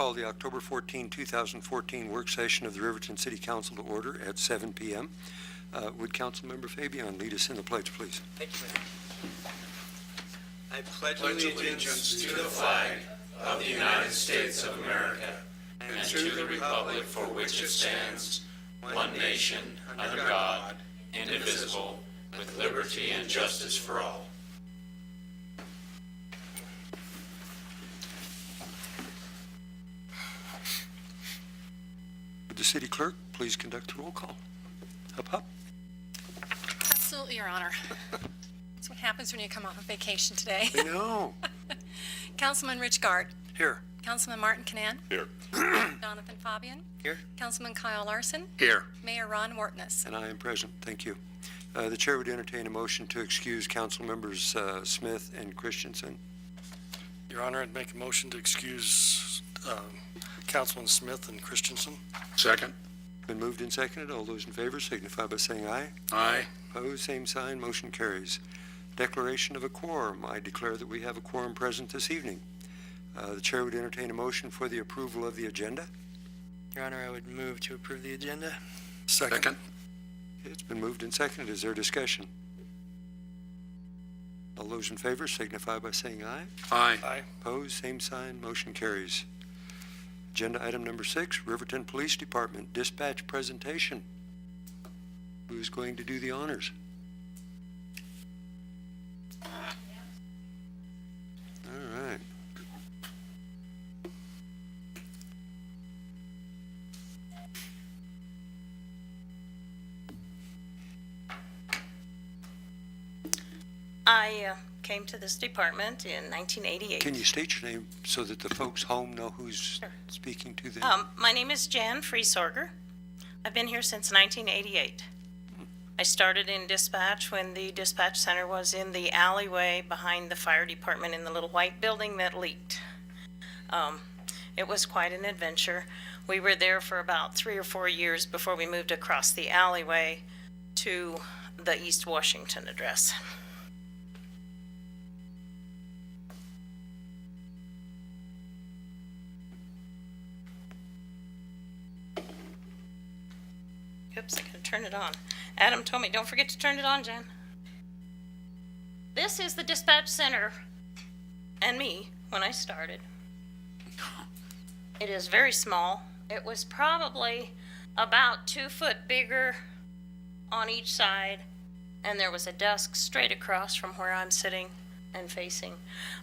call the October 14, 2014 work session of the Riverton City Council to order at 7 p.m. Would Councilmember Fabian lead us in the pledge, please? Thank you. I pledge allegiance to the flag of the United States of America and to the republic for which it stands, one nation, under God, indivisible, with liberty and justice for all. Would the city clerk please conduct the roll call? Up. Absolutely, Your Honor. That's what happens when you come off of vacation today. I know. Councilman Rich Gard. Here. Councilman Martin Canan. Here. Jonathan Fabian. Here. Councilman Kyle Larson. Here. Mayor Ron Wortness. And I am present. Thank you. The chair would entertain a motion to excuse council members Smith and Christensen. Your Honor, I'd make a motion to excuse Councilman Smith and Christensen. Second. Been moved and seconded. All those in favor signify by saying aye. Aye. Opposed, same sign. Motion carries. Declaration of a quorum. I declare that we have a quorum present this evening. The chair would entertain a motion for the approval of the agenda. Your Honor, I would move to approve the agenda. Second. It's been moved and seconded. Is there discussion? All those in favor signify by saying aye. Aye. Aye. Opposed, same sign. Motion carries. Agenda item number 6, Riverton Police Department dispatch presentation. Who's going to do the honors? All right. I came to this department in 1988. Can you state your name so that the folks home know who's speaking to them? My name is Jan Friesorger. I've been here since 1988. I started in dispatch when the dispatch center was in the alleyway behind the fire department in the little white building that leaked. It was quite an adventure. We were there for about 3 or 4 years before we moved across the alleyway to the East Washington address. Oops, I gotta turn it on. Adam told me, don't forget to turn it on, Jen. This is the dispatch center and me when I started. It is very small. It was probably about 2 foot bigger on each side, and there was a desk straight across from where I'm sitting and facing.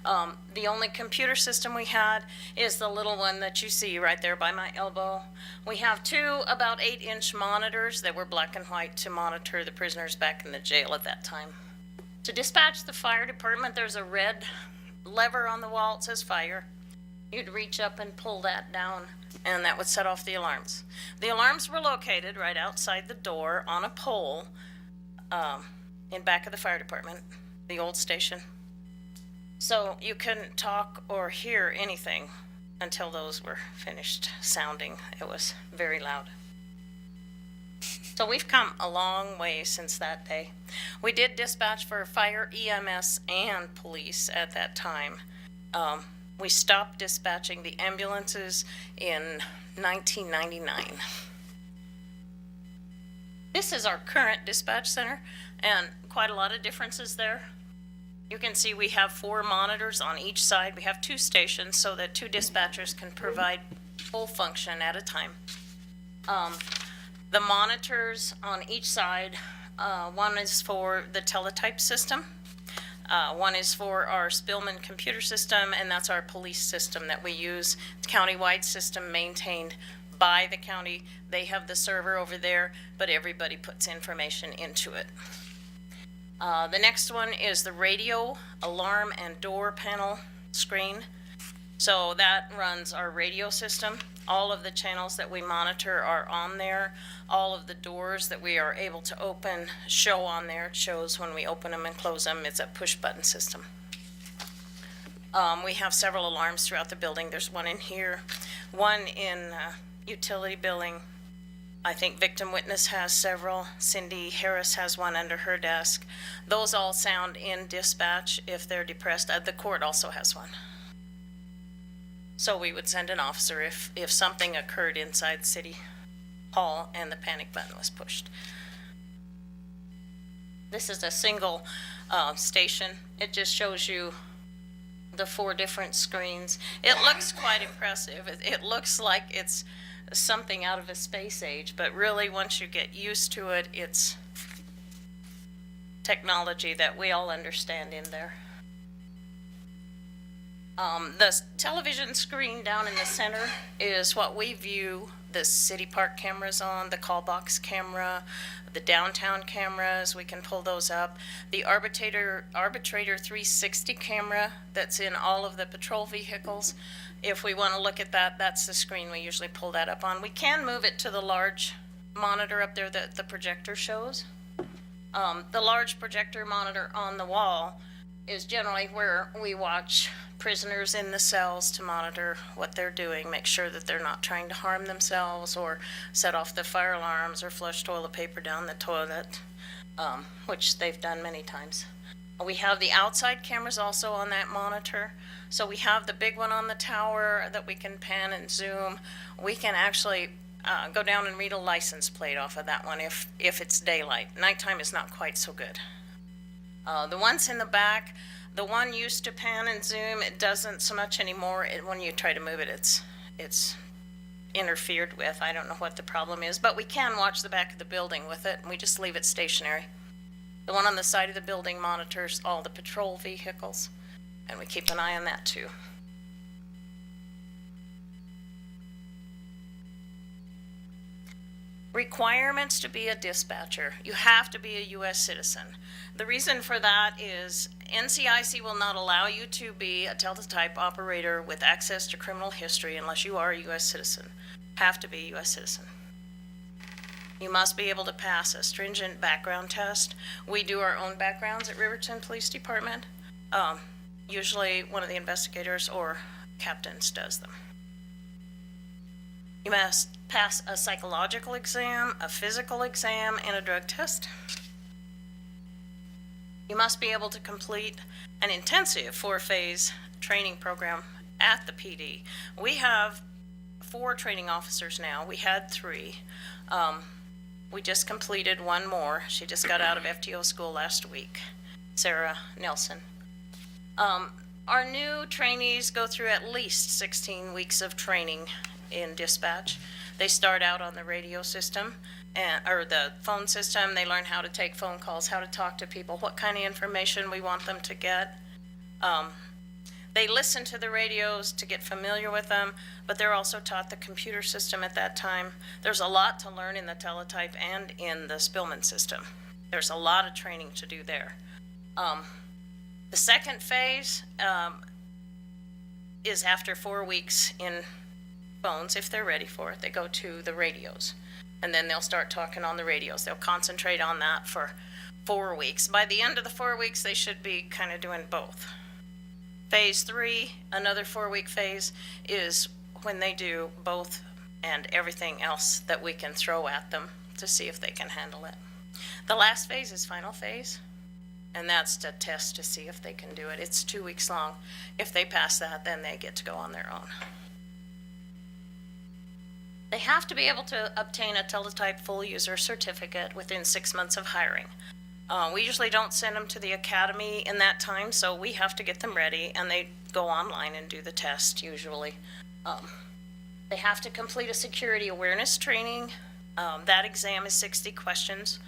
The only computer system we had is the little one that you see right there by my elbow. We have 2 about 8-inch monitors that were black and white to monitor the prisoners back in the jail at that time. To dispatch the fire department, there's a red lever on the wall. It says fire. You'd reach up and pull that down, and that would set off the alarms. The alarms were located right outside the door on a pole in back of the fire department, the old station. So you couldn't talk or hear anything until those were finished sounding. It was very loud. So we've come a long way since that day. We did dispatch for fire, EMS, and police at that time. We stopped dispatching the ambulances in 1999. This is our current dispatch center, and quite a lot of differences there. You can see we have 4 monitors on each side. We have 2 stations so that 2 dispatchers can provide full function at a time. The monitors on each side, one is for the teletype system. One is for our Spillman computer system, and that's our police system that we use. The county-wide system maintained by the county. They have the server over there, but everybody puts information into it. The next one is the radio, alarm, and door panel screen. So that runs our radio system. All of the channels that we monitor are on there. All of the doors that we are able to open show on there. It shows when we open them and close them. It's a push-button system. We have several alarms throughout the building. There's one in here, one in utility billing. I think victim witness has several. Cindy Harris has one under her desk. Those all sound in dispatch if they're depressed. The court also has one. So we would send an officer if something occurred inside City Hall and the panic button was pushed. This is a single station. It just shows you the 4 different screens. It looks quite impressive. It looks like it's something out of a space age, but really once you get used to it, it's technology that we all understand in there. The television screen down in the center is what we view the city park cameras on, the call box camera, the downtown cameras, we can pull those up. The arbitrator 360 camera that's in all of the patrol vehicles. If we want to look at that, that's the screen we usually pull that up on. We can move it to the large monitor up there that the projector shows. The large projector monitor on the wall is generally where we watch prisoners in the cells to monitor what they're doing, make sure that they're not trying to harm themselves or set off the fire alarms or flush toilet paper down the toilet, which they've done many times. We have the outside cameras also on that monitor. So we have the big one on the tower that we can pan and zoom. We can actually go down and read a license plate off of that one if it's daylight. Nighttime is not quite so good. The ones in the back, the one used to pan and zoom, it doesn't so much anymore. When you try to move it, it's interfered with. I don't know what the problem is, but we can watch the back of the building with it, and we just leave it stationary. The one on the side of the building monitors all the patrol vehicles, and we keep an eye on that too. Requirements to be a dispatcher. You have to be a U.S. citizen. The reason for that is NCIC will not allow you to be a teletype operator with access to criminal history unless you are a U.S. citizen. Have to be a U.S. citizen. You must be able to pass a stringent background test. We do our own backgrounds at Riverton Police Department. Usually one of the investigators or captains does them. You must pass a psychological exam, a physical exam, and a drug test. You must be able to complete an intensive 4-phase training program at the PD. We have 4 training officers now. We had 3. We just completed one more. She just got out of FTO school last week, Sarah Nelson. Our new trainees go through at least 16 weeks of training in dispatch. They start out on the radio system or the phone system. They learn how to take phone calls, how to talk to people, what kind of information we want them to get. They listen to the radios to get familiar with them, but they're also taught the computer system at that time. There's a lot to learn in the teletype and in the Spillman system. There's a lot of training to do there. The second phase is after 4 weeks in phones. If they're ready for it, they go to the radios, and then they'll start talking on the radios. They'll concentrate on that for 4 weeks. By the end of the 4 weeks, they should be kind of doing both. Phase 3, another 4-week phase, is when they do both and everything else that we can throw at them to see if they can handle it. The last phase is final phase, and that's to test to see if they can do it. It's 2 weeks long. If they pass that, then they get to go on their own. They have to be able to obtain a teletype full user certificate within 6 months of hiring. We usually don't send them to the academy in that time, so we have to get them ready, and they go online and do the test usually. They have to complete a security awareness training. That exam is 60 questions,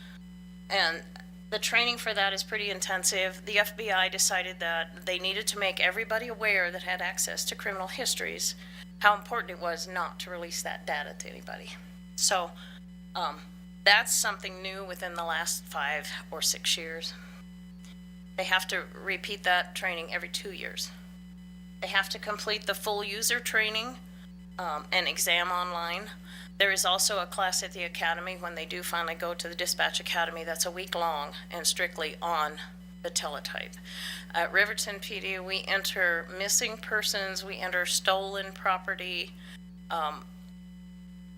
and the training for that is pretty intensive. The FBI decided that they needed to make everybody aware that had access to criminal histories how important it was not to release that data to anybody. So that's something new within the last 5 or 6 years. They have to repeat that training every 2 years. They have to complete the full user training and exam online. There is also a class at the academy when they do finally go to the dispatch academy that's a week long and strictly on the teletype. At Riverton PD, we enter missing persons, we enter stolen property.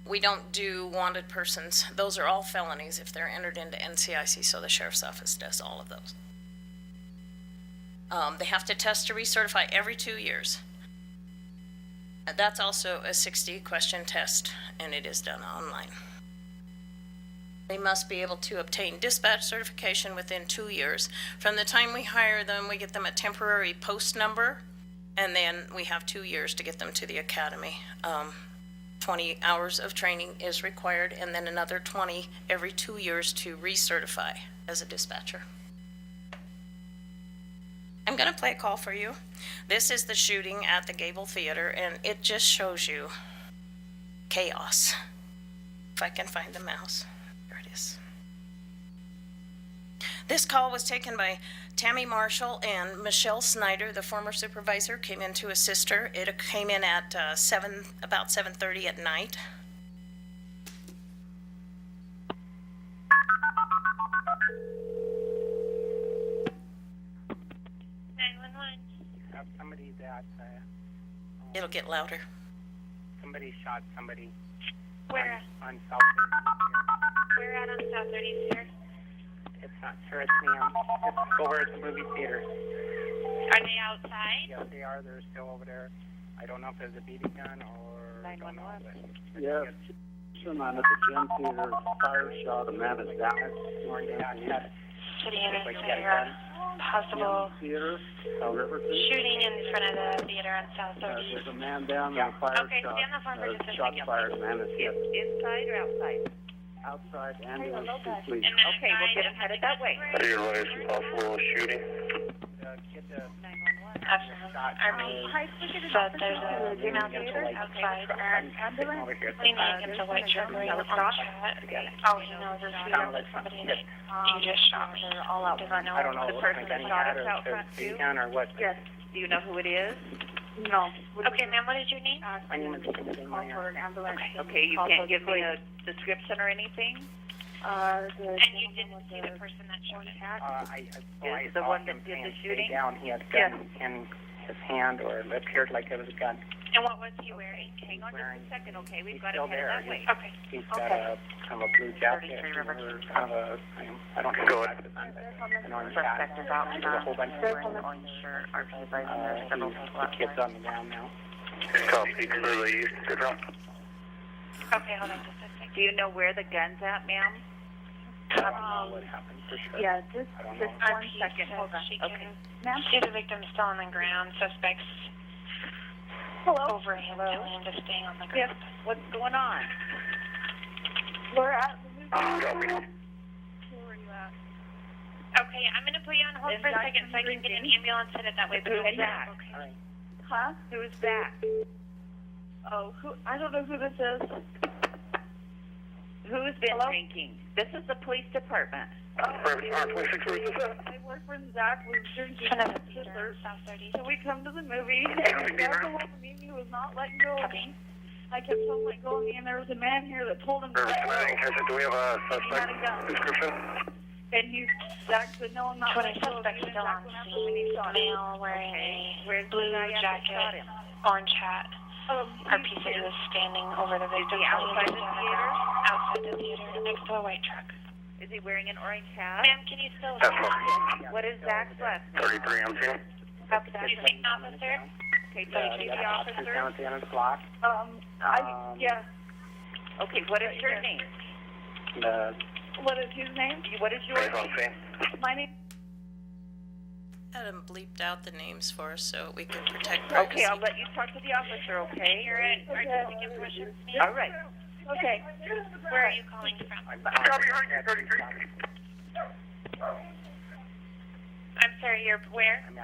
We don't do wanted persons. Those are all felonies if they're entered into NCIC, so the sheriff's office does all of those. They have to test to recertify every 2 years. That's also a 60-question test, and it is done online. They must be able to obtain dispatch certification within 2 years. From the time we hire them, we get them a temporary post number, and then we have 2 years to get them to the academy. 20 hours of training is required, and then another 20 every 2 years to recertify as a dispatcher. I'm going to play a call for you. This is the shooting at the Gable Theater, and it just shows you chaos. If I can find the mouse. There it is. This call was taken by Tammy Marshall and Michelle Snyder, the former supervisor, came in to assist her. It came in at about 7:30 at night. Have somebody that It'll get louder. somebody shot somebody Where? on South 30th. Where at on South 30th here? It's not sure it's ma'am. It's over at the movie theater. Are they outside? Yes, they are. They're still over there. I don't know if there's a BB gun or. 911. Yes, on at the gym theater, fire shot, a man is down. City investigator, possible Theater, Riverton. shooting in front of the theater on South 30th. There's a man down and a fire Okay, shot. stay on the phone for just a Shot second. fired, man is hit. Inside or outside? Outside, ambulance, please. And then Okay, we'll get him headed that way. What are your latest possible shooting? The kid that Absolutely. shot Army, but there's a female theater outside and over here. leaning against a white truck wearing an orange hat. Oh, he knows it's somebody that you just shot me. All out Does front. not I don't know The what person kind that of shot hat us or out if front it's too? BB gun or what. Yes. Do you know who it is? No. Okay, ma'am, what is your name? My name is Timothy Meyer. an ambulance. Okay, you can't give me a description or anything? And you didn't see the person that shot it? I Is the saw one him that did the stay shooting? down. He had a gun in his hand, or it appeared like it was a gun. And what was he wearing? Hang on just a second, okay? We've He's got still him headed there. that way. Okay. He's got a kind of a blue jacket, 33 or Riverton. kind of a, I don't know what glasses on, but an orange hat. Suspect is out There's a whole bunch of wearing an orange shirt, RP advising there's several people the kids outside. on the ground now. Copy, clearly used to drop. Okay, hold on just a second. Do you know where the gun's at, ma'am? I don't know what happened for sure. Yeah, just I don't know. one second, hold on. She Okay. can see the victim still on the ground. Suspects over him, telling him to stay on the Yes, ground. what's going on? We're at Copy. Okay, I'm gonna put you on hold for a second so I can get an ambulance headed that way. But Who's it's that? okay. Huh? Who's that? Oh, I don't know who this is. Who's been drinking? This is the police department. My boyfriend Zach was drinking Front of with the his theater, sister. South 30. So we come to the movie, and Zach the one me, he was not letting go of me. I kept telling him let go of me, and there was a man here that told him to let go. Do we have a He had a gun. description? And Zach said, no, I'm not 20 letting go of suspects you. And still Zach on went after him, and he scene. shot him. Male wearing Where's a the blue guy that shot jacket, him? orange hat. Our He- PC is standing over the victim. he outside the on theater? ground, outside the theater, next to a white truck. Is he wearing an orange hat? Ma'am, can you still? What is Zach's last name? 33, I'm seeing. Copy that. Precinct officer. Okay, The duty other officer's down officer. at the end of the block. yeah. Okay, what is your name? What is his name? What is your I'm name? seeing. My name. Had them bleeped out the names for us so we could protect privacy. Okay, I'll let you talk to the officer, okay? You're at Artistic Impressions. All right. Okay. Where are you calling from? I'm sorry, you're where? I'm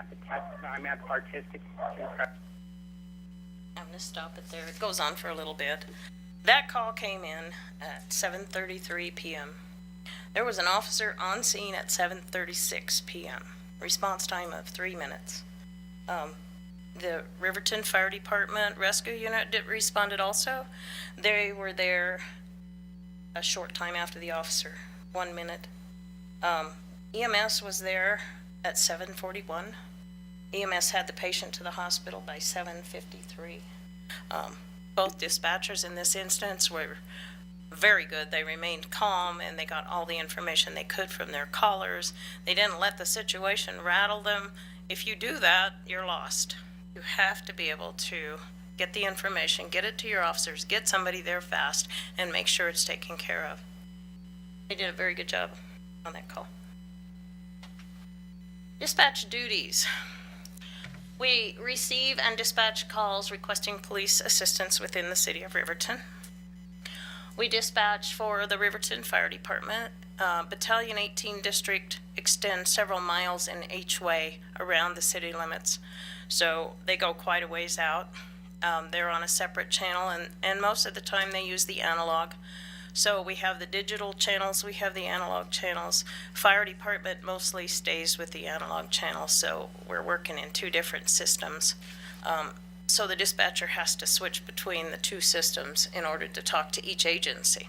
at artistic. I'm going to stop it there. It goes on for a little bit. That call came in at 7:33 p.m. There was an officer on scene at 7:36 p.m. Response time of 3 minutes. The Riverton Fire Department Rescue Unit responded also. They were there a short time after the officer, 1 minute. EMS was there at 7:41. EMS had the patient to the hospital by 7:53. Both dispatchers in this instance were very good. They remained calm and they got all the information they could from their callers. They didn't let the situation rattle them. If you do that, you're lost. You have to be able to get the information, get it to your officers, get somebody there fast, and make sure it's taken care of. They did a very good job on that call. Dispatch duties. We receive and dispatch calls requesting police assistance within the city of Riverton. We dispatch for the Riverton Fire Department. Battalion 18 district extends several miles in each way around the city limits, so they go quite a ways out. They're on a separate channel, and most of the time they use the analog. So we have the digital channels, we have the analog channels. Fire department mostly stays with the analog channels, so we're working in two different systems. So the dispatcher has to switch between the two systems in order to talk to each agency.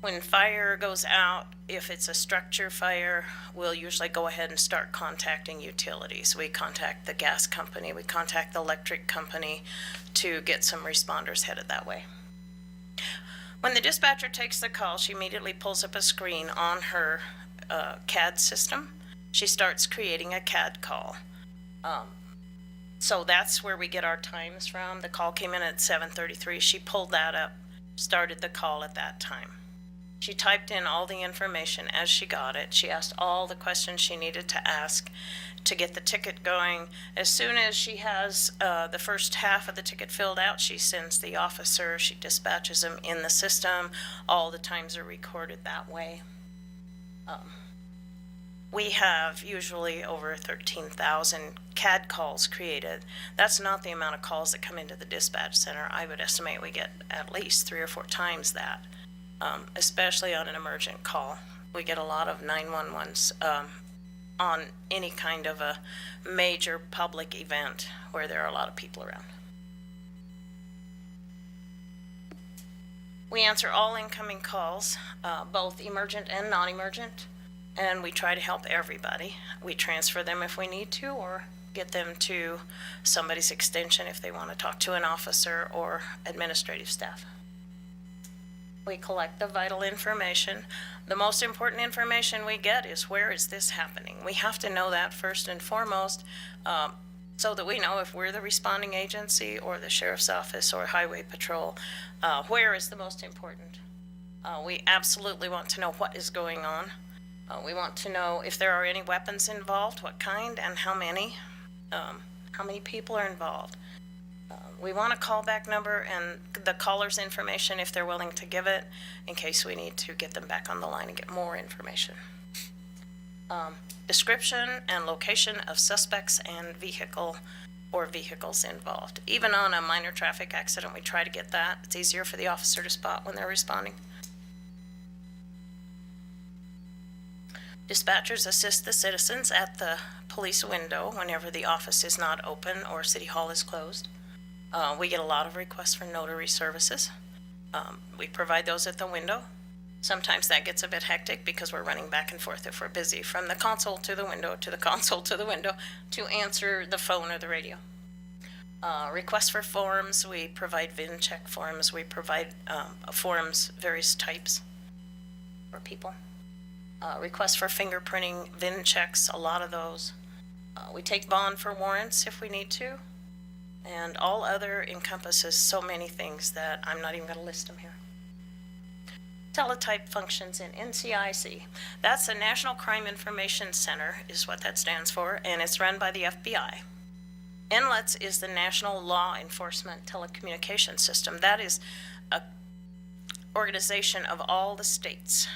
When fire goes out, if it's a structure fire, we'll usually go ahead and start contacting utilities. We contact the gas company, we contact the electric company to get some responders headed that way. When the dispatcher takes the call, she immediately pulls up a screen on her CAD system. She starts creating a CAD call. So that's where we get our times from. The call came in at 7:33. She pulled that up, started the call at that time. She typed in all the information as she got it. She asked all the questions she needed to ask to get the ticket going. As soon as she has the first half of the ticket filled out, she sends the officer, she dispatches them in the system. All the times are recorded that way. We have usually over 13,000 CAD calls created. That's not the amount of calls that come into the dispatch center. I would estimate we get at least 3 or 4 times that, especially on an emergent call. We get a lot of 911s on any kind of a major public event where there are a lot of people around. We answer all incoming calls, both emergent and non-emergent, and we try to help everybody. We transfer them if we need to, or get them to somebody's extension if they want to talk to an officer or administrative staff. We collect the vital information. The most important information we get is, where is this happening? We have to know that first and foremost, so that we know if we're the responding agency or the sheriff's office or highway patrol, where is the most important. We absolutely want to know what is going on. We want to know if there are any weapons involved, what kind and how many people are involved. We want a callback number and the caller's information if they're willing to give it, in case we need to get them back on the line and get more information. Description and location of suspects and vehicle or vehicles involved. Even on a minor traffic accident, we try to get that. It's easier for the officer to spot when they're responding. Dispatchers assist the citizens at the police window whenever the office is not open or City Hall is closed. We get a lot of requests for notary services. We provide those at the window. Sometimes that gets a bit hectic because we're running back and forth if we're busy, from the console to the window to the console to the window to answer the phone or the radio. Requests for forms, we provide VIN check forms. We provide forms, various types for people. Requests for fingerprinting, VIN checks, a lot of those. We take bond for warrants if we need to. And all other encompasses so many things that I'm not even going to list them here. Teletype functions in NCIC. That's the National Crime Information Center, is what that stands for, and it's run by the FBI. NLETS is the National Law Enforcement Telecommunication System. That is an organization of all the states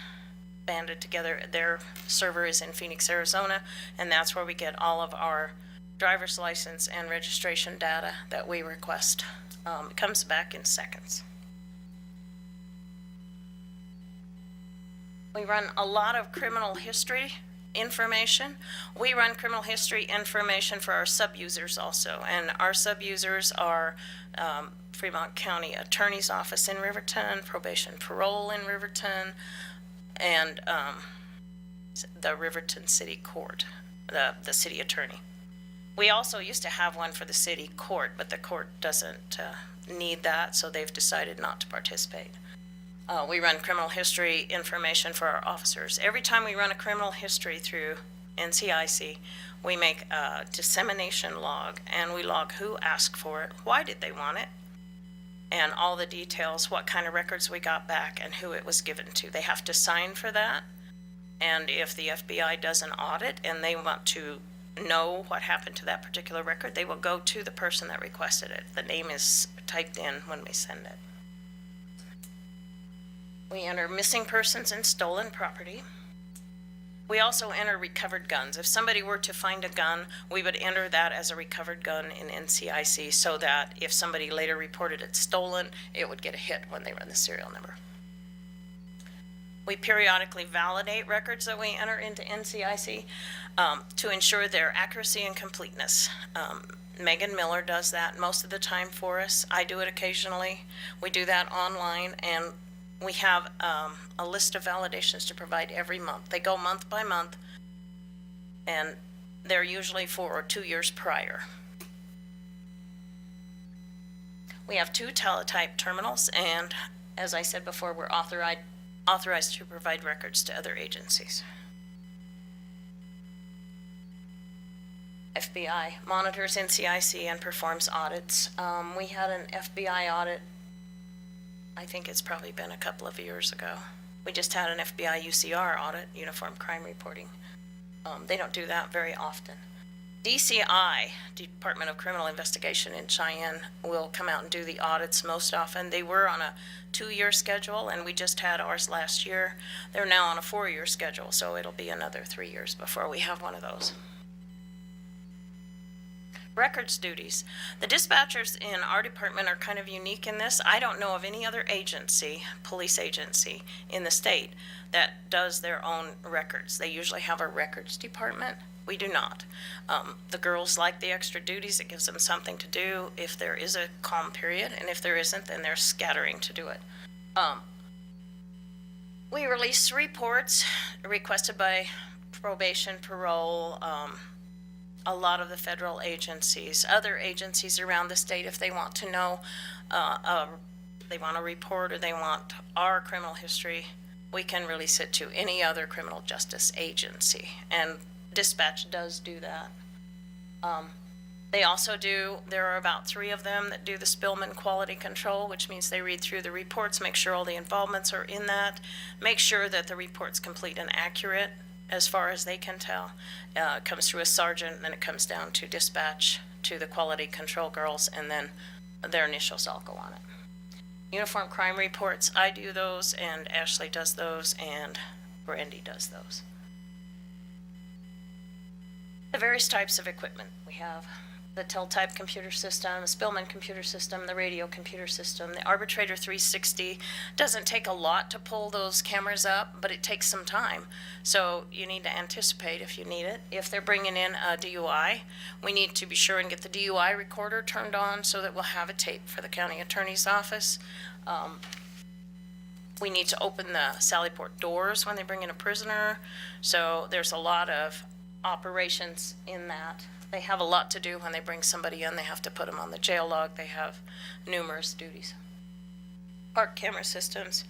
banded together. Their server is in Phoenix, Arizona, and that's where we get all of our driver's license and registration data that we request. It comes back in seconds. We run a lot of criminal history information. We run criminal history information for our sub-users also, and our sub-users are Fremont County Attorney's Office in Riverton, Probation Parole in Riverton, and the Riverton City Court, the city attorney. We also used to have one for the city court, but the court doesn't need that, so they've decided not to participate. We run criminal history information for our officers. Every time we run a criminal history through NCIC. We make a dissemination log, and we log who asked for it, why did they want it, and all the details, what kind of records we got back, and who it was given to. They have to sign for that, and if the FBI does an audit and they want to know what happened to that particular record, they will go to the person that requested it. The name is typed in when we send it. We enter missing persons and stolen property. We also enter recovered guns. If somebody were to find a gun, we would enter that as a recovered gun in NCIC so that if somebody later reported it stolen, it would get a hit when they run the serial number. We periodically validate records that we enter into NCIC to ensure their accuracy and completeness. Megan Miller does that most of the time for us. I do it occasionally. We do that online, and we have a list of validations to provide every month. They go month by month, and they're usually for 2 years prior. We have 2 teletype terminals, and as I said before, we're authorized to provide records to other agencies. FBI monitors NCIC and performs audits. We had an FBI audit, I think it's probably been a couple of years ago. We just had an FBI UCR audit, Uniform Crime Reporting. They don't do that very often. DCI, Department of Criminal Investigation in Cheyenne, will come out and do the audits most often. They were on a 2-year schedule, and we just had ours last year. They're now on a 4-year schedule, so it'll be another 3 years before we have one of those. Records duties. The dispatchers in our department are kind of unique in this. I don't know of any other agency, police agency in the state that does their own records. They usually have a records department. We do not. The girls like the extra duties. It gives them something to do if there is a calm period, and if there isn't, then they're scattering to do it. We release reports requested by probation, parole, a lot of the federal agencies, other agencies around the state, if they want to know, they want a report or they want our criminal history, we can release it to any other criminal justice agency, and dispatch does do that. They also do, there are about 3 of them that do the Spillman quality control, which means they read through the reports, make sure all the involvements are in that, make sure that the report's complete and accurate as far as they can tell. It comes through a sergeant, and then it comes down to dispatch, to the quality control girls, and then their initials all go on it. Uniform crime reports, I do those, and Ashley does those, and Brandy does those. The various types of equipment we have: the teletype computer system, the Spillman computer system, the radio computer system, the Arbitrator 360. Doesn't take a lot to pull those cameras up, but it takes some time. So you need to anticipate if you need it. If they're bringing in a DUI, we need to be sure and get the DUI recorder turned on so that we'll have a tape for the county attorney's office. We need to open the Sallyport doors when they bring in a prisoner. So there's a lot of operations in that. They have a lot to do when they bring somebody in. They have to put them on the jail log. They have numerous duties. Park camera systems,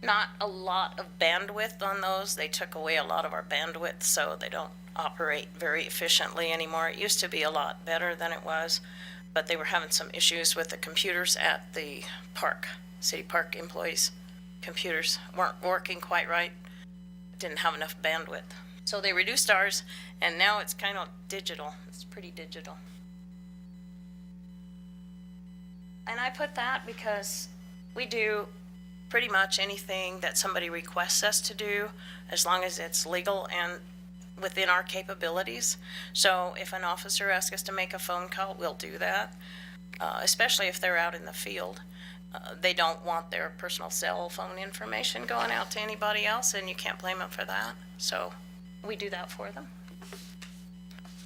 not a lot of bandwidth on those. They took away a lot of our bandwidth, so they don't operate very efficiently anymore. It used to be a lot better than it was, but they were having some issues with the computers at the park. City park employees' computers weren't working quite right, didn't have enough bandwidth. So they reduced ours, and now it's kind of digital. It's pretty digital. And I put that because we do pretty much anything that somebody requests us to do, as long as it's legal and within our capabilities. So if an officer asks us to make a phone call, we'll do that, especially if they're out in the field. They don't want their personal cell phone information going out to anybody else, and you can't blame them for that. So we do that for them.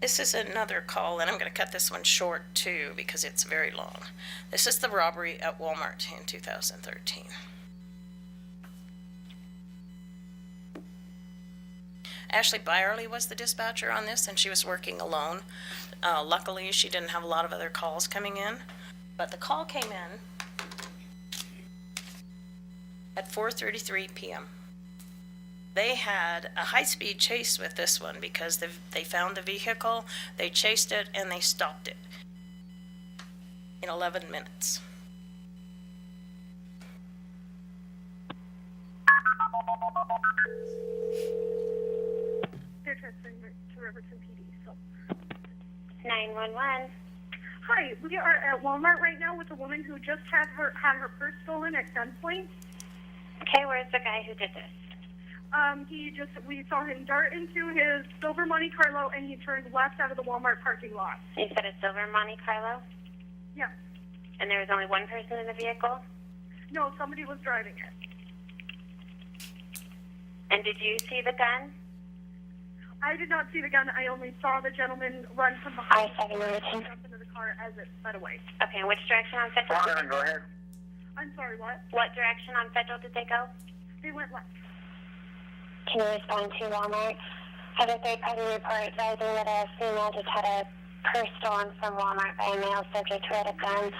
This is another call, and I'm going to cut this one short too because it's very long. This is the robbery at Walmart in 2013. Ashley Byerly was the dispatcher on this, and she was working alone. Luckily, she didn't have a lot of other calls coming in, but the call came in at 4:33 p.m. They had a high-speed chase with this one because they found the vehicle, they chased it, and they stopped it in 11 minutes. They're transferring to Riverton PD, so. 911. Hi, we are at Walmart right now with a woman who just had her purse stolen at gunpoint. Okay, where's the guy who did this? We saw him dart into his silver Monte Carlo and he turned left out of the Walmart parking lot. You said a silver Monte Carlo? Yeah. And there was only one person in the vehicle? No, somebody was driving it. And did you see the gun? I did not see the gun. I only saw the gentleman run from behind I-7 Riverton. jump into the car as it sped away. Okay, and which direction on Federal? Go ahead. I'm sorry, what? What direction on Federal did they go? They went left. Can you respond to Walmart? Had a third-party report advising that a female just had a purse stolen from Walmart by a male subject who had a gun.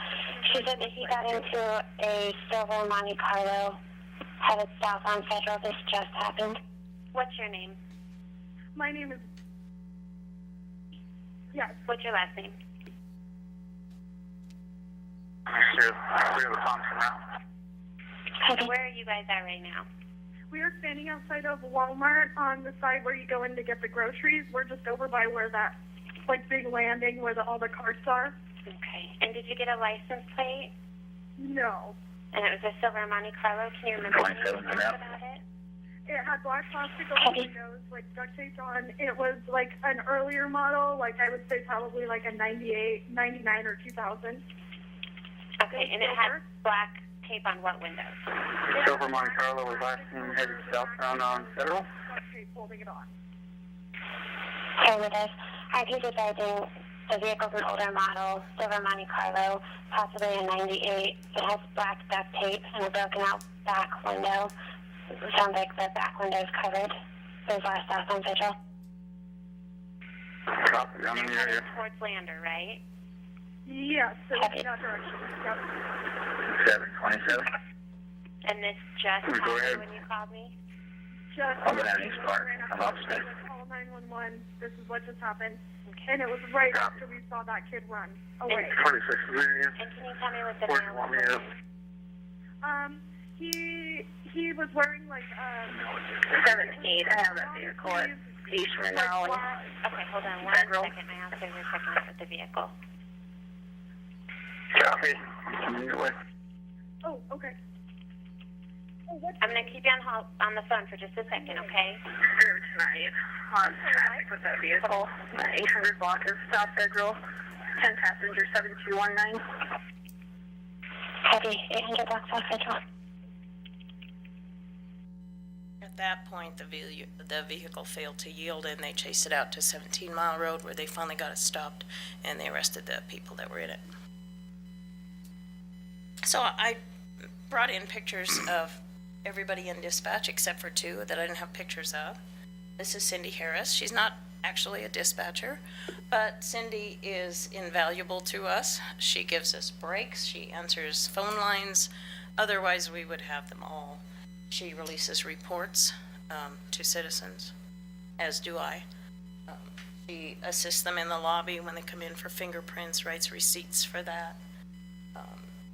She said that he got into a silver Monte Carlo, headed south on Federal. This just happened. What's your name? My name is... Yes. What's your last name? Sure. We have a function now. Where are you guys at right now? We are standing outside of Walmart on the side where you go in to get the groceries. We're just over by where that, big landing where all the carts are. Okay. And did you get a license plate? No. And it was a silver Monte Carlo. Can you remember anything about it? It had black plastic over the windows, duct taped on. It was, an earlier model, I would say probably a 98, 99, or 2000. Okay, and it had black tape on what windows? Silver Monte Carlo was last seen headed southbound on Federal. Duct tape holding it on. Affirmative. RP advising the vehicle's an older model, silver Monte Carlo, possibly a 98. It has black duct tape and a broken out back window. It sounds like the back window is covered. There's last south on Federal. Copy, I'm in the area. Towards Lander, right? Yes, it was in that direction. Yep. 727. And this just Go happened ahead. when you called me? Just I'm in East Park. I'm upstairs. Call 911. This is what just happened. And it was right after we saw that kid run away. 26 million. And can you tell me what the Where do male you want was me to? wearing? He was wearing 7-8. I have that vehicle at Eastman now. Okay, hold on one second. My officers are checking out with the vehicle. Copy. I'm in your way. Oh, okay. Oh, what? I'm going to keep you on the phone for just a second, okay? Here tonight on traffic with that vehicle. 800 block of South Federal, 10 passenger 7219. Copy. 800 blocks off Federal. At that point, the vehicle failed to yield, and they chased it out to 17 Mile Road, where they finally got it stopped, and they arrested the people that were in it. So I brought in pictures of everybody in dispatch except for two that I didn't have pictures of. This is Cindy Harris. She's not actually a dispatcher, but Cindy is invaluable to us. She gives us breaks. She answers phone lines. Otherwise, we would have them all. She releases reports to citizens, as do I. She assists them in the lobby when they come in for fingerprints, writes receipts for that.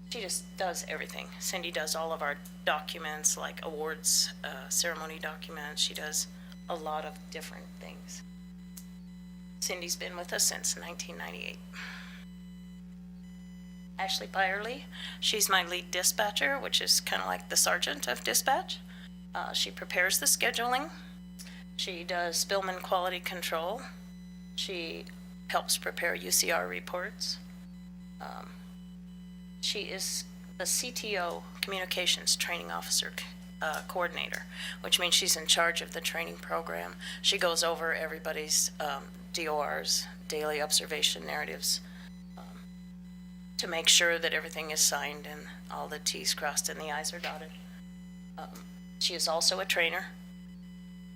She just does everything. Cindy does all of our documents, like awards, ceremony documents. She does a lot of different things. Cindy's been with us since 1998. Ashley Byerly, she's my lead dispatcher, which is kind of like the sergeant of dispatch. She prepares the scheduling. She does Spillman quality control. She helps prepare UCR reports. She is the CTO, Communications Training Officer Coordinator, which means she's in charge of the training program. She goes over everybody's DORs, daily observation narratives, to make sure that everything is signed and all the T's crossed and the I's are dotted. She is also a trainer.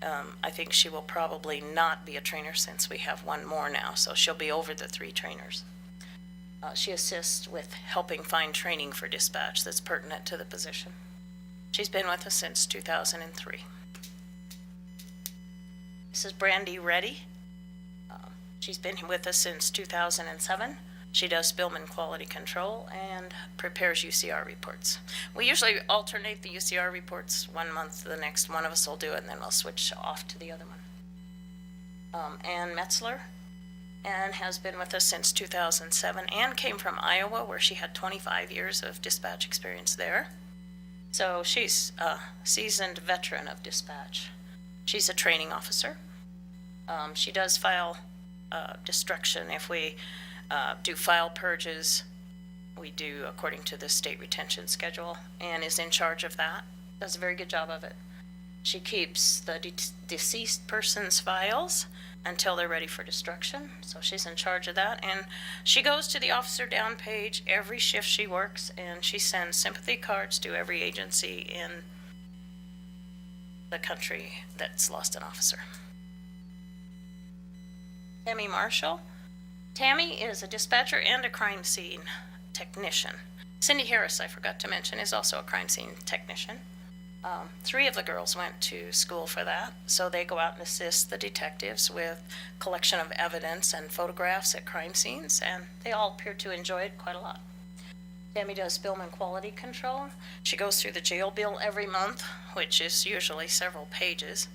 I think she will probably not be a trainer since we have one more now, so she'll be over the 3 trainers. She assists with helping find training for dispatch that's pertinent to the position. She's been with us since 2003. This is Brandy Reddy. She's been with us since 2007. She does Spillman quality control and prepares UCR reports. We usually alternate the UCR reports 1 month, the next one of us will do it, and then we'll switch off to the other one. Ann Metzler. Ann has been with us since 2007. Ann came from Iowa, where she had 25 years of dispatch experience there. So she's a seasoned veteran of dispatch. She's a training officer. She does file destruction. If we do file purges, we do according to the state retention schedule, and is in charge of that. Does a very good job of it. She keeps the deceased person's files until they're ready for destruction, so she's in charge of that. And she goes to the officer down page every shift she works, and she sends sympathy cards to every agency in the country that's lost an officer. Tammy Marshall. Tammy is a dispatcher and a crime scene technician. Cindy Harris, I forgot to mention, is also a crime scene technician. 3 of the girls went to school for that, so they go out and assist the detectives with collection of evidence and photographs at crime scenes, and they all appear to enjoy it quite a lot. Tammy does Spillman quality control. She goes through the jail bill every month, which is usually several pages,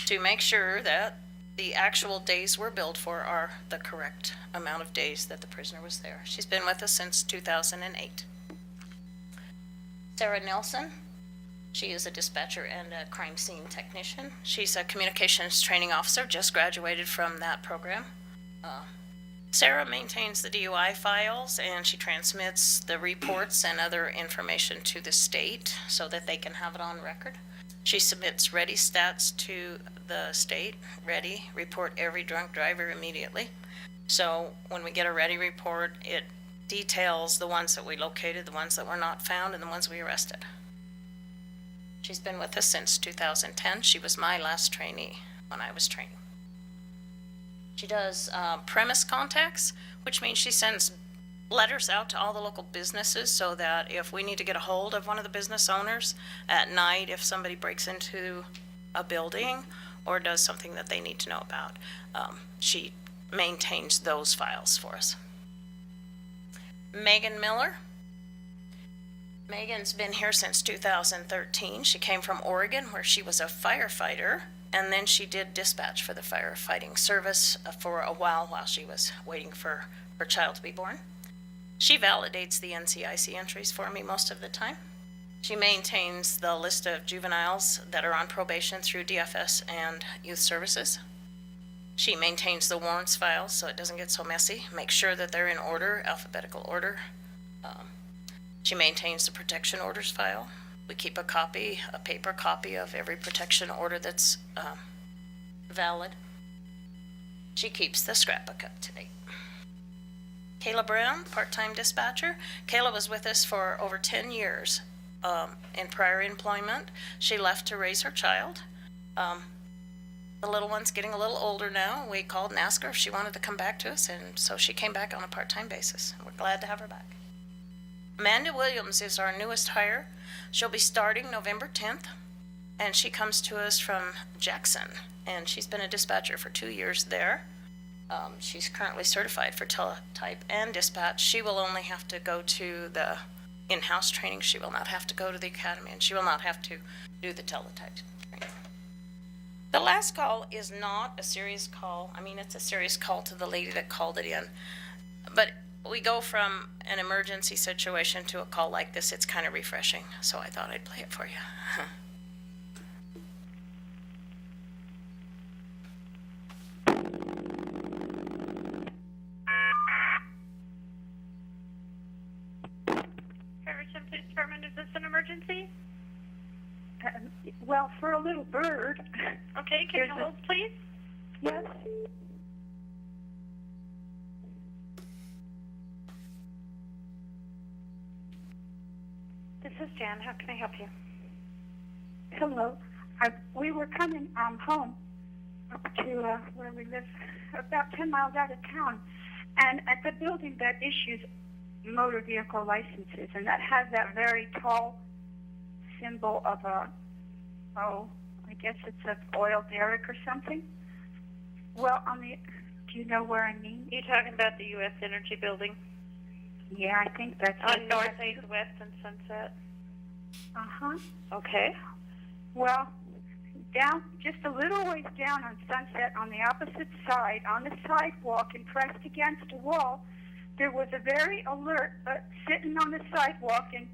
to make sure that the actual days we're billed for are the correct amount of days that the prisoner was there. She's been with us since 2008. Sarah Nelson. She is a dispatcher and a crime scene technician. She's a communications training officer, just graduated from that program. Sarah maintains the DUI files, and she transmits the reports and other information to the state so that they can have it on record. She submits ready stats to the state. Ready, report every drunk driver immediately. So when we get a ready report, it details the ones that we located, the ones that were not found, and the ones we arrested. She's been with us since 2010. She was my last trainee when I was training. She does premise contacts, which means she sends letters out to all the local businesses so that if we need to get a hold of one of the business owners at night, if somebody breaks into a building or does something that they need to know about, she maintains those files for us. Megan Miller. Megan's been here since 2013. She came from Oregon, where she was a firefighter, and then she did dispatch for the firefighting service for a while she was waiting for her child to be born. She validates the NCIC entries for me most of the time. She maintains the list of juveniles that are on probation through DFS and Youth Services. She maintains the warrants files so it doesn't get so messy. Make sure that they're in order, alphabetical order. She maintains the protection orders file. We keep a paper copy of every protection order that's valid. She keeps the scrapbook up to date. Kayla Brown, part-time dispatcher. Kayla was with us for over 10 years in prior employment. She left to raise her child. The little one's getting a little older now. We called and asked her if she wanted to come back to us, and so she came back on a part-time basis. We're glad to have her back. Amanda Williams is our newest hire. She'll be starting November 10th, and she comes to us from Jackson, and she's been a dispatcher for 2 years there. She's currently certified for teletype and dispatch. She will only have to go to the in-house training. She will not have to go to the academy, and she will not have to do the teletype training. The last call is not a serious call. I mean, it's a serious call to the lady that called it in, but we go from an emergency situation to a call like this. It's kind of refreshing, so I thought I'd play it for you. Riverton Police Department, is this an emergency? Well, for a little bird. Okay, can you hold, please? Yes. This is Jan. How can I help you? Hello. We were coming home to where we live, about 10 miles out of town, and at the building that issues motor vehicle licenses, and that has that very tall symbol of I guess it's an oil derrick or something. Well, do you know where I mean? You talking about the U.S. Energy Building? Yeah, I think that's On North 8th West and Sunset? Uh-huh. Okay. Well, down, just a little ways down on Sunset, on the opposite side, on the sidewalk and pressed against a wall, there was a very alert, sitting on the sidewalk and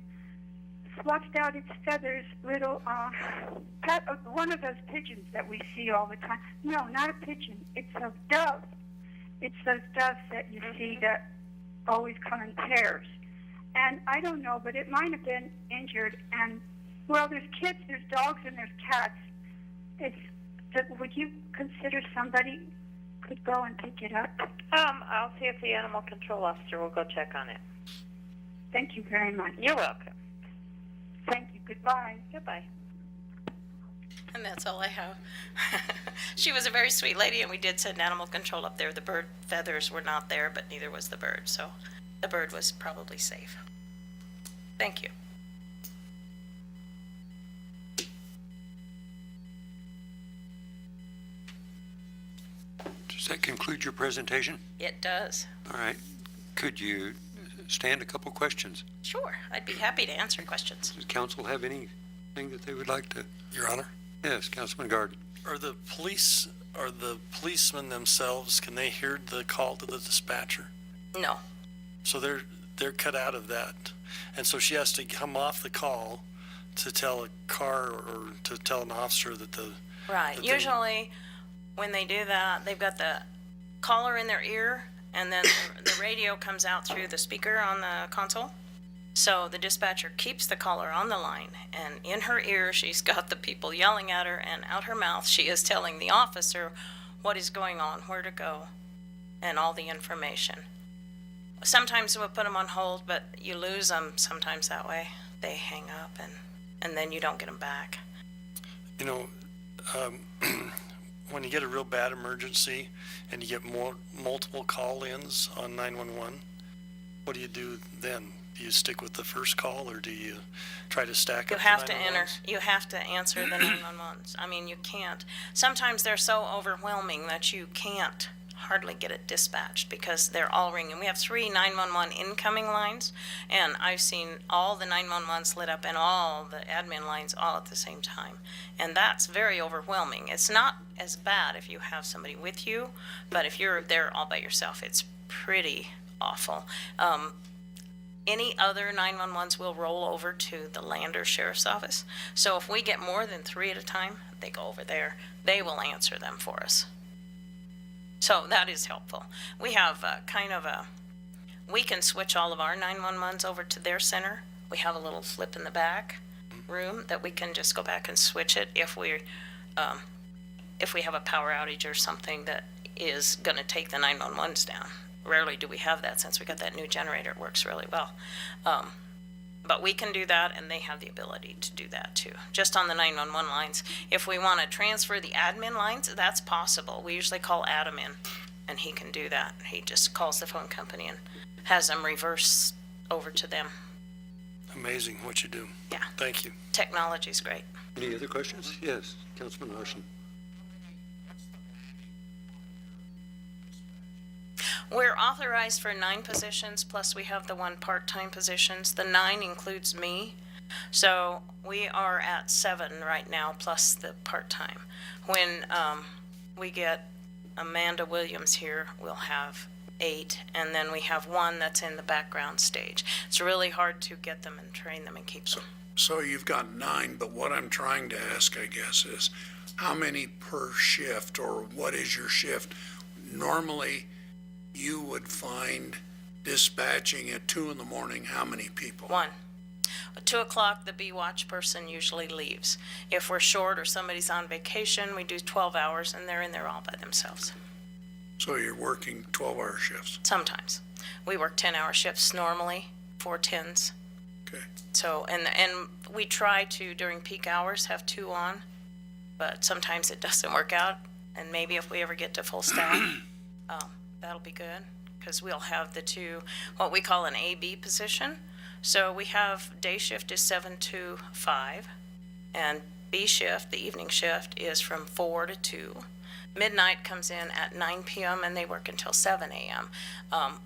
fluffed out its feathers, little, one of those pigeons that we see all the time. No, not a pigeon. It's a dove. It's those doves that you see that always come in pairs. And I don't know, but it might have been injured. And, well, there's kids, there's dogs, and there's cats. Would you consider somebody could go and pick it up? I'll see if the animal control officer will go check on it. Thank you very much. You're welcome. Thank you. Goodbye. Goodbye. And that's all I have. She was a very sweet lady, and we did send animal control up there. The bird feathers were not there, but neither was the bird, so the bird was probably safe. Thank you. Does that conclude your presentation? It does. All right. Could you stand a couple questions? Sure, I'd be happy to answer questions. Does council have anything that they would like to? Your Honor, Yes, Councilman Gard. are the policemen themselves, can they hear the call to the dispatcher? No. So they're cut out of that. And so she has to come off the call to tell a car or to tell an officer that Right. that they- Usually, when they do that, they've got the caller in their ear, and then the radio comes out through the speaker on the console. So the dispatcher keeps the caller on the line, and in her ear, she's got the people yelling at her, and out her mouth, she is telling the officer what is going on, where to go, and all the information. Sometimes we'll put them on hold, but you lose them sometimes that way. They hang up, and then you don't get them back. You know, when you get a real bad emergency and you get multiple call-ins on 911, what do you do then? Do you stick with the first call, or do you try to stack You up have the to 911s? you have to answer the 911s. I mean, you can't. Sometimes they're so overwhelming that you can't hardly get it dispatched because they're all ringing. We have 3 911 incoming lines, and I've seen all the 911s lit up and all the admin lines all at the same time. And that's very overwhelming. It's not as bad if you have somebody with you, but if you're there all by yourself, it's pretty awful. Any other 911s will roll over to the Lander Sheriff's Office. So if we get more than 3 at a time, they go over there. They will answer them for us. So that is helpful. We have we can switch all of our 911s over to their center. We have a little flip in the back room that we can just go back and switch it if we have a power outage or something that is going to take the 911s down. Rarely do we have that since we got that new generator. It works really well. But we can do that, and they have the ability to do that too. Just on the 911 lines. If we want to transfer the admin lines, that's possible. We usually call Adam in, and he can do that. He just calls the phone company and has them reverse over to them. Amazing what you do. Yeah. Thank you. Technology's great. Any other questions? Yes, Councilman Larson. We're authorized for 9 positions, plus we have the 1 part-time positions. The 9 includes me, so we are at 7 right now, plus the part-time. When we get Amanda Williams here, we'll have 8, and then we have 1 that's in the background stage. It's really hard to get them and train them and keep them. So you've got 9, but what I'm trying to ask, I guess, is how many per shift, or what is your shift? Normally, you would find dispatching at 2 in the morning, how many people? 1. At 2 o'clock, the bee watch person usually leaves. If we're short or somebody's on vacation, we do 12 hours, and they're in there all by themselves. So you're working 12-hour shifts? Sometimes. We work 10-hour shifts normally, 4 10s. Okay. So, and we try to, during peak hours, have 2 on, but sometimes it doesn't work out, and maybe if we ever get to full staff, that'll be good, because we'll have the 2, what we call an A-B position. So we have day shift is 7 to 5, and B shift, the evening shift, is from 4 to 2. Midnight comes in at 9 p.m. and they work until 7 a.m.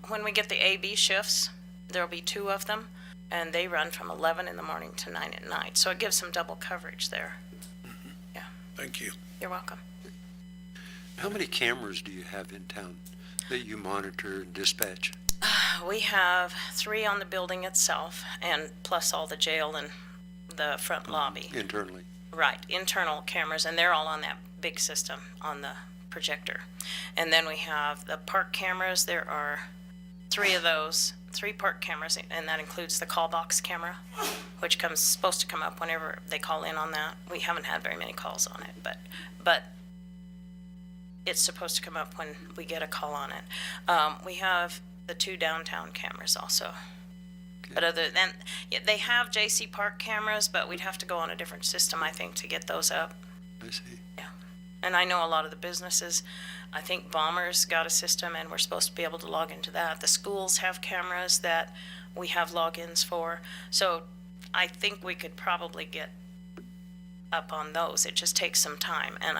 When we get the A-B shifts, there'll be 2 of them, and they run from 11 in the morning to 9 at night. So it gives some double coverage there. Yeah, Thank you. you're welcome. How many cameras do you have in town that you monitor and dispatch? We have 3 on the building itself, and plus all the jail and the front lobby. Internally? Right, internal cameras, and they're all on that big system on the projector. And then we have the park cameras. There are 3 of those, 3 park cameras, and that includes the call box camera, which supposed to come up whenever they call in on that. We haven't had very many calls on it, but it's supposed to come up when we get a call on it. We have the 2 downtown cameras also. But other than, yeah, they have J.C. Park cameras, but we'd have to go on a different system, I think, to get those up. I see. Yeah. And I know a lot of the businesses, I think Bomber's got a system, and we're supposed to be able to log into that. The schools have cameras that we have logins for. So I think we could probably get up on those. It just takes some time, and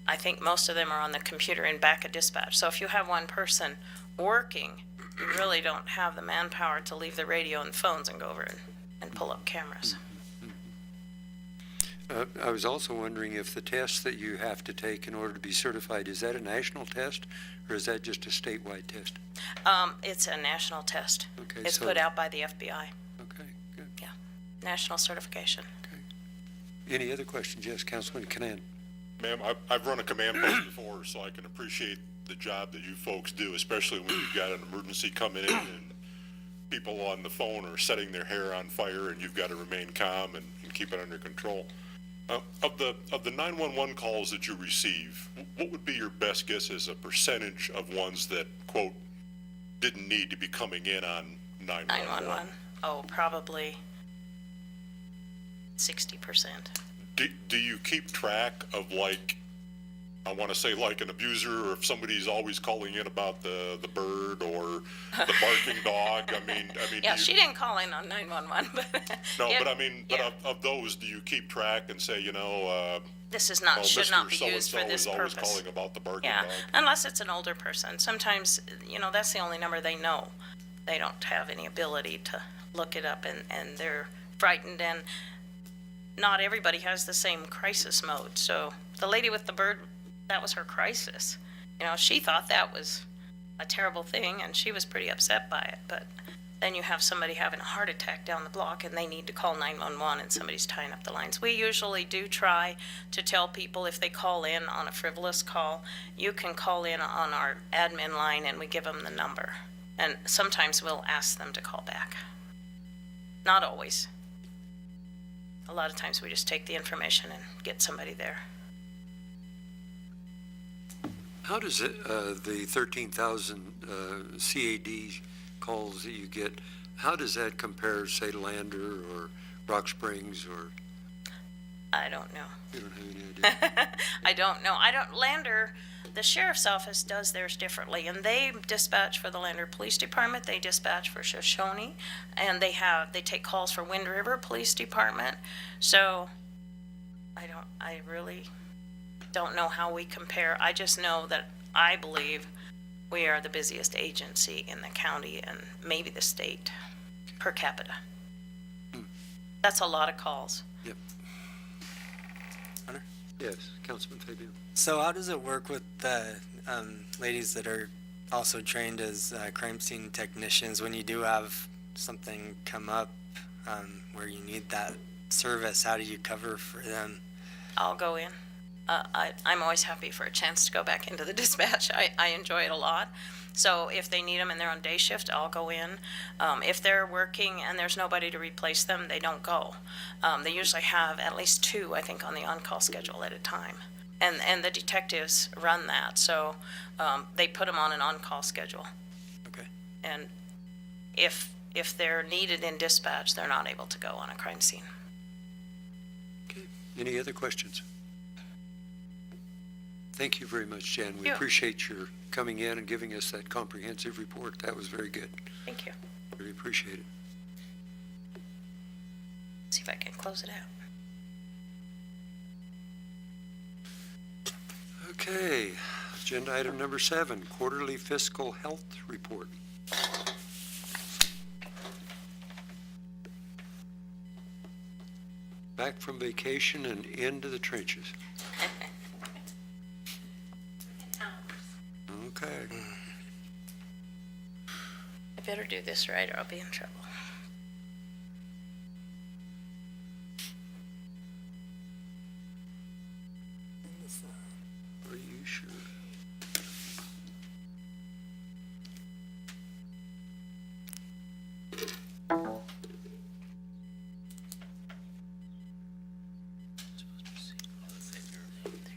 I think most of them are on the computer in back of dispatch. So if you have one person working, you really don't have the manpower to leave the radio and phones and go over and pull up cameras. I was also wondering if the test that you have to take in order to be certified, is that a national test or is that just a statewide test? It's a national test. Okay, It's so- put out by the FBI. Okay, good. Yeah, national certification. Any other questions? Yes, Councilman Canan. Ma'am, I've run a command post before, so I can appreciate the job that you folks do, especially when you've got an emergency coming in and people on the phone are setting their hair on fire and you've got to remain calm and keep it under control. Of the 911 calls that you receive, what would be your best guess as a percentage of ones that, quote, didn't need to be coming in on 911? 911. Oh, probably 60%. Do you keep track of, like, I want to say like an abuser, or if somebody's always calling in about the bird or the barking dog? I mean. Yeah, she didn't call in on 911, but. No, yeah, but I mean, yeah. of those, do you keep track and say, This is not, should not be Mr. used for So-and-so this is always purpose. calling about the barking Yeah, dog? unless it's an older person. Sometimes, that's the only number they know. They don't have any ability to look it up, and they're frightened, and not everybody has the same crisis mode. So the lady with the bird, that was her crisis. She thought that was a terrible thing, and she was pretty upset by it. But then you have somebody having a heart attack down the block, and they need to call 911, and somebody's tying up the lines. We usually do try to tell people if they call in on a frivolous call, you can call in on our admin line, and we give them the number. And sometimes we'll ask them to call back. Not always. A lot of times we just take the information and get somebody there. How does it, the 13,000 CAD calls that you get, how does that compare, say, to Lander or Rock Springs or? I don't know. You don't have any idea? I don't know. Lander, the sheriff's office does theirs differently, and they dispatch for the Lander Police Department, they dispatch for Shoshone, and they take calls for Wind River Police Department. So I really don't know how we compare. I just know that I believe we are the busiest agency in the county and maybe the state per capita. That's a lot of calls. Yep. Yes, Councilman Fabian. So how does it work with the ladies that are also trained as crime scene technicians when you do have something come up where you need that service? How do you cover for them? I'll go in. I'm always happy for a chance to go back into the dispatch. I enjoy it a lot. So if they need them and they're on day shift, I'll go in. If they're working and there's nobody to replace them, they don't go. They usually have at least 2, I think, on the on-call schedule at a time. And the detectives run that, so they put them on an on-call schedule. Okay. And if they're needed in dispatch, they're not able to go on a crime scene. Okay, any other questions? Thank you very much, Jan. We Yeah. appreciate your coming in and giving us that comprehensive report. That was very good. Thank you. Really appreciate it. See if I can close it out. Okay, agenda item number 7, quarterly fiscal health report. Back from vacation and into the trenches. Okay. I better do this right or I'll be in trouble. Are you sure? There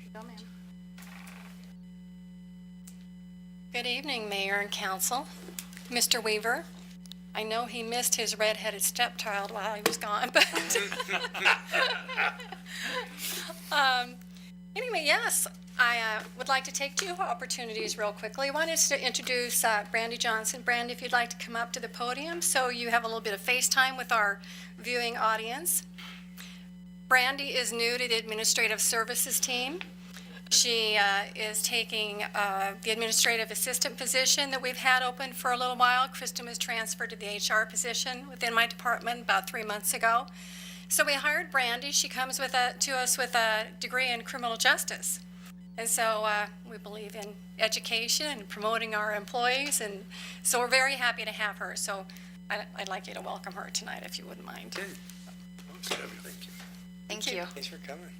you go, ma'am. Good evening, Mayor and Council. Mr. Weaver, I know he missed his red-headed stepchild while he was gone, but anyway, yes, I would like to take 2 opportunities real quickly. One is to introduce Brandy Johnson. Brandy, if you'd like to come up to the podium so you have a little bit of FaceTime with our viewing audience. Brandy is new to the Administrative Services team. She is taking the administrative assistant position that we've had open for a little while. Kristen was transferred to the HR position within my department about 3 months ago. So we hired Brandy. She comes to us with a degree in criminal justice. And so we believe in education and promoting our employees. And so we're very happy to have her. So I'd like you to welcome her tonight if you wouldn't mind. Okay. Thank you. Thank you. Thanks for coming.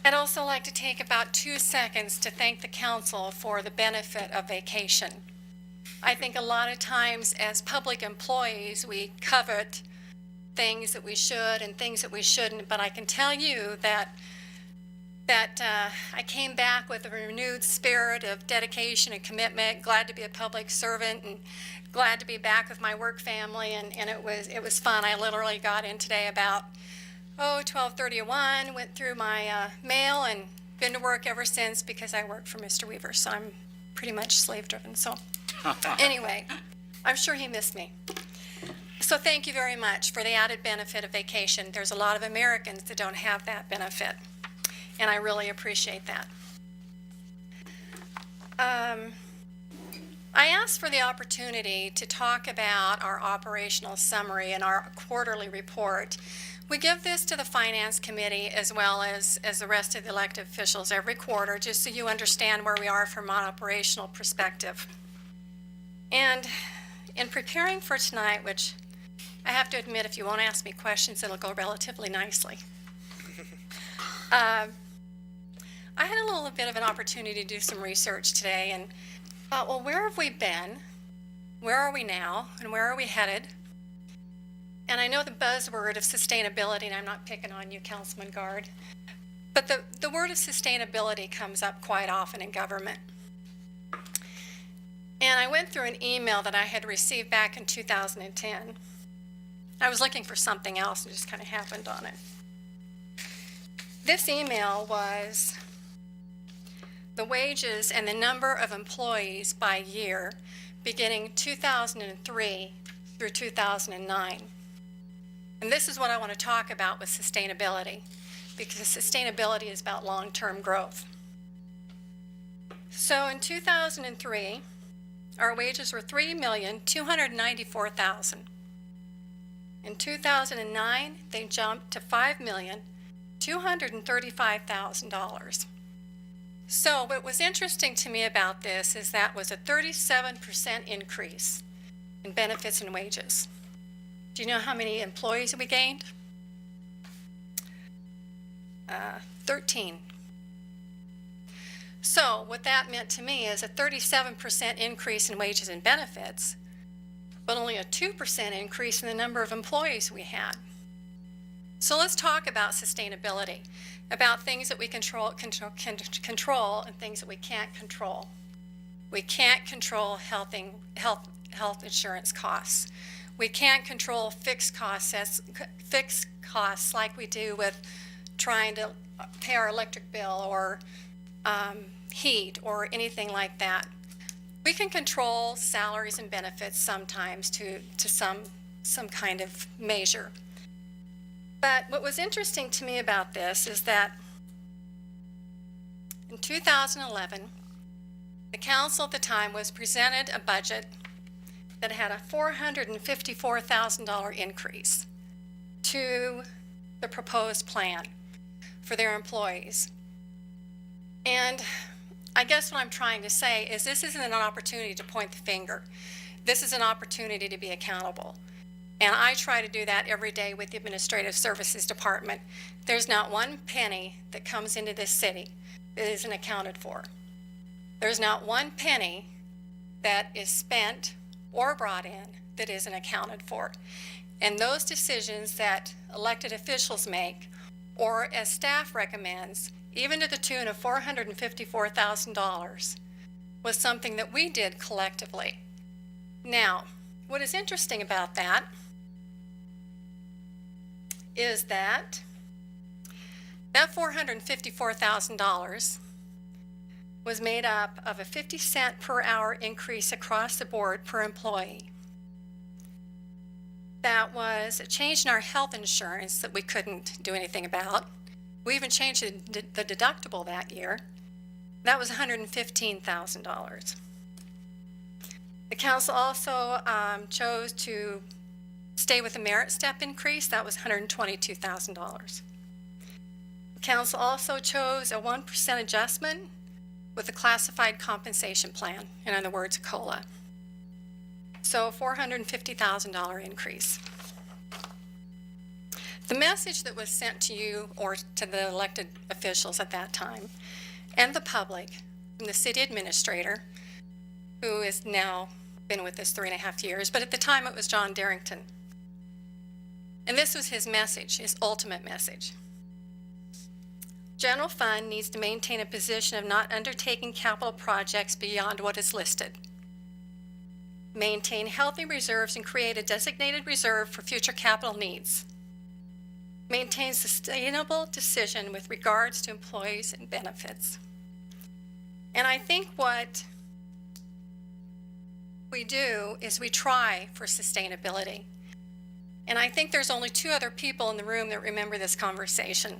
I'd also like to take about 2 seconds to thank the council for the benefit of vacation. I think a lot of times as public employees, we covet things that we should and things that we shouldn't, but I can tell you that I came back with a renewed spirit of dedication and commitment, glad to be a public servant and glad to be back with my work family, and it was fun. I literally got in today about 12:31, went through my mail and been to work ever since because I work for Mr. Weaver, so I'm pretty much slave driven. So anyway, I'm sure he missed me. So thank you very much for the added benefit of vacation. There's a lot of Americans that don't have that benefit, and I really appreciate that. I asked for the opportunity to talk about our operational summary and our quarterly report. We give this to the Finance Committee as well as the rest of the elected officials every quarter, just so you understand where we are from an operational perspective. And in preparing for tonight, which I have to admit, if you won't ask me questions, it'll go relatively nicely. I had a little bit of an opportunity to do some research today and thought, well, where have we been? Where are we now? And where are we headed? And I know the buzzword of sustainability, and I'm not picking on you, Councilman Guard, but the word of sustainability comes up quite often in government. And I went through an email that I had received back in 2010. I was looking for something else and just kind of happened on it. This email was the wages and the number of employees by year beginning 2003 through 2009. And this is what I want to talk about with sustainability, because sustainability is about long-term growth. So in 2003, our wages were $3,294,000. In 2009, they jumped to $5,235,000. So what was interesting to me about this is that was a 37% increase in benefits and wages. Do you know how many employees we gained? 13. So what that meant to me is a 37% increase in wages and benefits, but only a 2% increase in the number of employees we had. So let's talk about sustainability, about things that we control and things that we can't control. We can't control health insurance costs. We can't control fixed costs like we do with trying to pay our electric bill or heat or anything like that. We can control salaries and benefits sometimes to some kind of measure. But what was interesting to me about this is that In 2011, the council at the time was presented a budget that had a $454,000 increase to the proposed plan for their employees. And I guess what I'm trying to say is this isn't an opportunity to point the finger. This is an opportunity to be accountable. And I try to do that every day with the Administrative Services Department. There's not one penny that comes into this city that isn't accounted for. There's not one penny that is spent or brought in that isn't accounted for. And those decisions that elected officials make, or as staff recommends, even to the tune of $454,000, was something that we did collectively. Now, what is interesting about that is that $454,000 was made up of a 50-cent per hour increase across the board per employee. That was a change in our health insurance that we couldn't do anything about. We even changed the deductible that year. That was $115,000. The council also chose to stay with the merit step increase. That was $122,000. The council also chose a 1% adjustment with a classified compensation plan, in other words, a COLA. So $450,000 increase. The message that was sent to you or to the elected officials at that time and the public from the city administrator, who has now been with us 3.5 years, but at the time it was John Darrington. And this was his message, his ultimate message. General fund needs to maintain a position of not undertaking capital projects beyond what is listed. Maintain healthy reserves and create a designated reserve for future capital needs. Maintain sustainable decision with regards to employees and benefits. And I think what we do is we try for sustainability. And I think there's only 2 other people in the room that remember this conversation.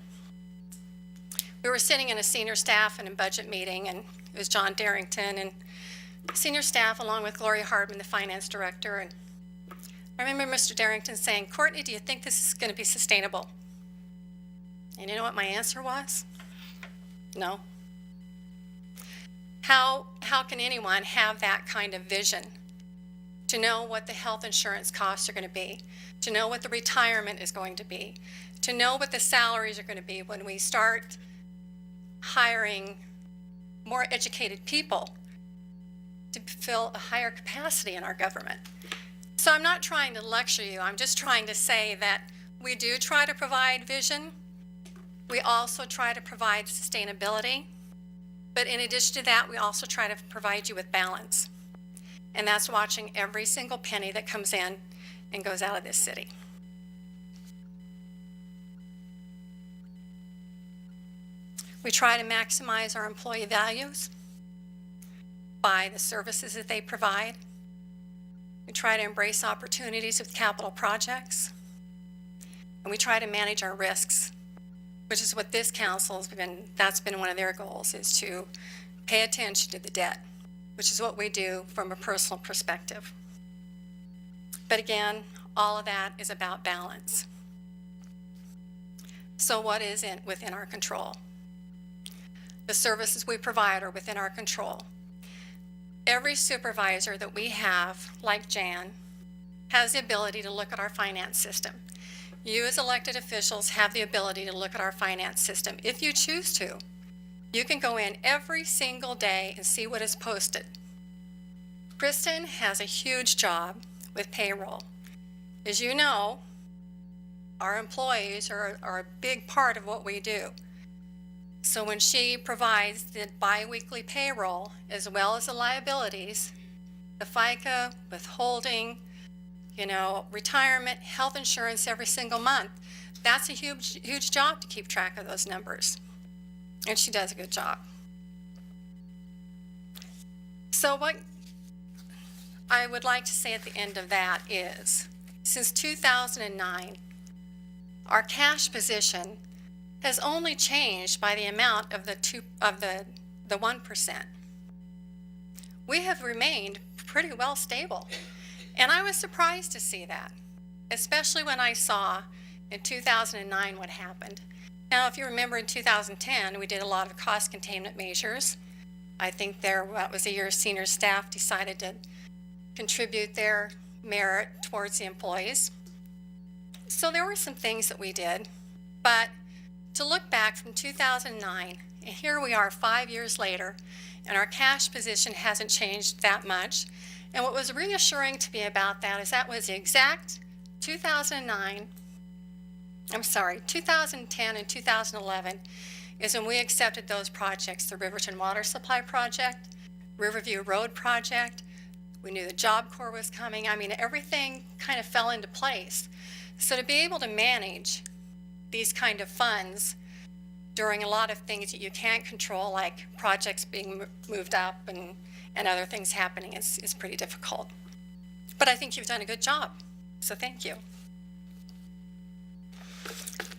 We were sitting in a senior staff and a budget meeting, and it was John Darrington and senior staff along with Gloria Hardman, the finance director. And I remember Mr. Darrington saying, "Courtney, do you think this is going to be sustainable?" And you know what my answer was? No. How can anyone have that kind of vision? To know what the health insurance costs are going to be, to know what the retirement is going to be, to know what the salaries are going to be when we start hiring more educated people to fill a higher capacity in our government. So I'm not trying to lecture you. I'm just trying to say that we do try to provide vision. We also try to provide sustainability. But in addition to that, we also try to provide you with balance. And that's watching every single penny that comes in and goes out of this city. We try to maximize our employee values by the services that they provide. We try to embrace opportunities with capital projects. And we try to manage our risks, which is what this council has been, that's been one of their goals, is to pay attention to the debt, which is what we do from a personal perspective. But again, all of that is about balance. So what is within our control? The services we provide are within our control. Every supervisor that we have, like Jan, has the ability to look at our finance system. You as elected officials have the ability to look at our finance system if you choose to. You can go in every single day and see what is posted. Kristen has a huge job with payroll. As you know, our employees are a big part of what we do. So when she provides the biweekly payroll, as well as the liabilities, the FICA, withholding, retirement, health insurance every single month, that's a huge job to keep track of those numbers. And she does a good job. So what I would like to say at the end of that is, since 2009, our cash position has only changed by the amount of the 1%. We have remained pretty well stable. And I was surprised to see that, especially when I saw in 2009 what happened. Now, if you remember in 2010, we did a lot of cost containment measures. I think that was a year senior staff decided to contribute their merit towards the employees. So there were some things that we did, but to look back from 2009, and here we are 5 years later, and our cash position hasn't changed that much. And what was reassuring to me about that is that was the exact 2010 and 2011 is when we accepted those projects, the Riverton Water Supply Project, Riverview Road Project. We knew the Job Corps was coming. I mean, everything kind of fell into place. So to be able to manage these kind of funds during a lot of things that you can't control, like projects being moved up and other things happening, is pretty difficult. But I think you've done a good job, so thank you.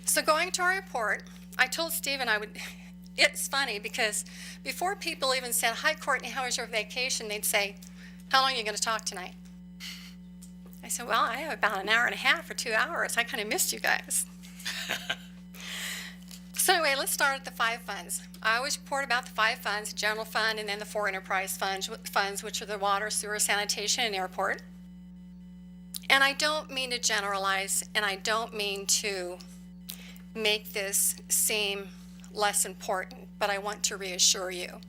So going to our report, I told Stephen it's funny because before people even said, "Hi Courtney, how was your vacation?" they'd say, "How long are you going to talk tonight?" I said, "Well, I have about an hour and a half or 2 hours. I kind of missed you guys." So anyway, let's start at the 5 funds. I always report about the 5 funds, the general fund, and then the 4 enterprise funds, which are the water, sewer, sanitation, and airport. And I don't mean to generalize, and I don't mean to make this seem less important, but I want to reassure you.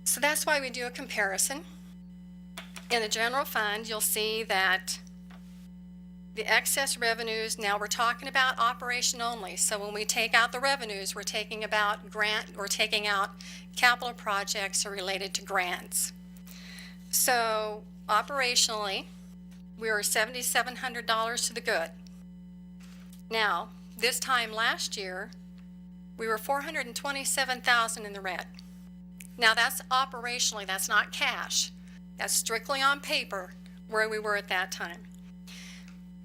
So that's why we do a comparison. In the general fund, you'll see that the excess revenues, now we're talking about operation only. So when we take out the revenues, we're taking out capital projects related to grants. So operationally, we were $7,700 to the good. Now, this time last year, we were $427,000 in the red. Now that's operationally, that's not cash. That's strictly on paper where we were at that time.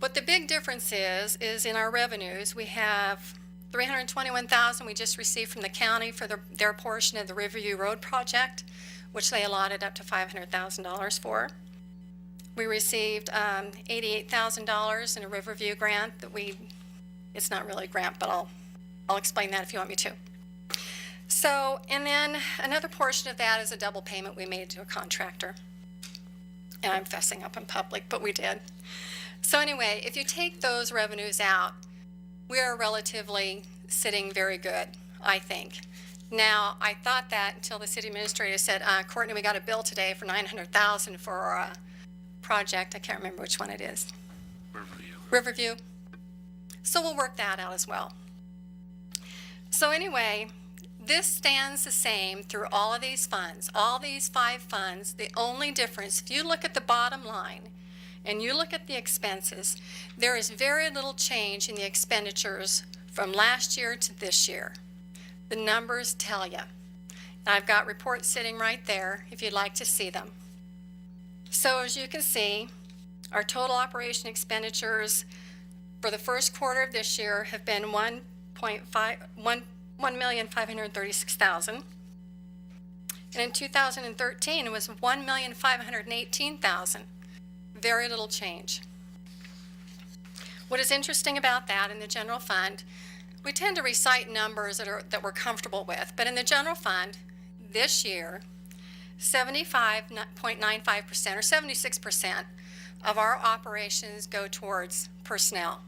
What the big difference is in our revenues, we have $321,000 we just received from the county for their portion of the Riverview Road project, which they allotted up to $500,000 for. We received $88,000 in a Riverview grant it's not really a grant, but I'll explain that if you want me to. So, and then another portion of that is a double payment we made to a contractor. And I'm fessing up in public, but we did. So anyway, if you take those revenues out, we are relatively sitting very good, I think. Now, I thought that until the city administrator said, "Courtney, we got a bill today for $900,000 for a project." I can't remember which one it is. Riverview. So we'll work that out as well. So anyway, this stands the same through all of these funds, all these 5 funds. The only difference, if you look at the bottom line and you look at the expenses, there is very little change in the expenditures from last year to this year. The numbers tell you. I've got reports sitting right there if you'd like to see them. So as you can see, our total operation expenditures for the first quarter of this year have been $1,536,000. And in 2013, it was $1,518,000. Very little change. What is interesting about that in the general fund, we tend to recite numbers that we're comfortable with, but in the general fund, this year, 75.95% or 76% of our operations go towards personnel.